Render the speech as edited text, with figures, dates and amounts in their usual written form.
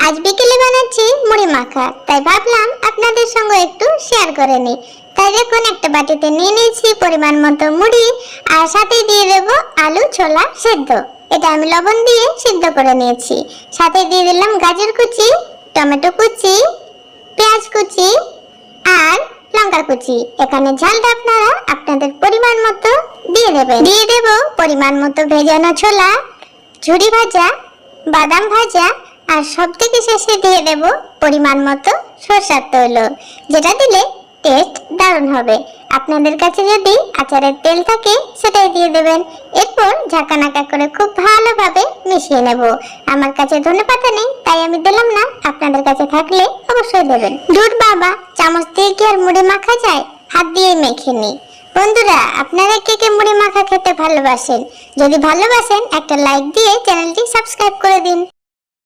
আজ বিকেলে বানাচ্ছি মুড়ি মাখা, তাই ভাবলাম আপনাদের সঙ্গে একটু শেয়ার করে নিই। তাই দেখুন, একটা বাটিতে নিয়ে নিয়েছি পরিমাণ মতো মুড়ি, আর সাথে দিয়ে দেবো আলু ছোলা সেদ্ধ। এটা আমি লবণ দিয়ে সিদ্ধ করে নিয়েছি। সাথে দিয়ে দিলাম গাজর কুচি, টমেটো কুচি, পেঁয়াজ কুচি আর লঙ্কা কুচি। এখানে ঝালটা আপনারা আপনাদের পরিমাণ মতো দিয়ে দেবেন। দিয়ে দেব পরিমাণ মতো ভেজানো ছোলা, ঝুরি ভাজা, বাদাম ভাজা, আর সব থেকে শেষে দিয়ে দেব পরিমাণ মতো সরষের তেল, যেটা দিলে টেস্ট দারুণ হবে। আপনাদের কাছে যদি আচারের তেল থাকে সেটাই দিয়ে দেবেন। এরপর ঝাঁকানাকা করে খুব ভালোভাবে মিশিয়ে নেব। আমার কাছে ধনেপাতা নেই, তাই আমি দিলাম না। আপনাদের কাছে থাকলে অবশ্যই দেবেন। দুধ বাবা, চামচ দিয়ে কি আর মুড়ি মাখা যায়? হাত দিয়ে মেখে নিই। বন্ধুরা, আপনারা কে কে মুড়ি মাখা খেতে ভালোবাসেন? যদি ভালোবাসেন একটা লাইক দিয়ে চ্যানেলটি সাবস্ক্রাইব করে দিন।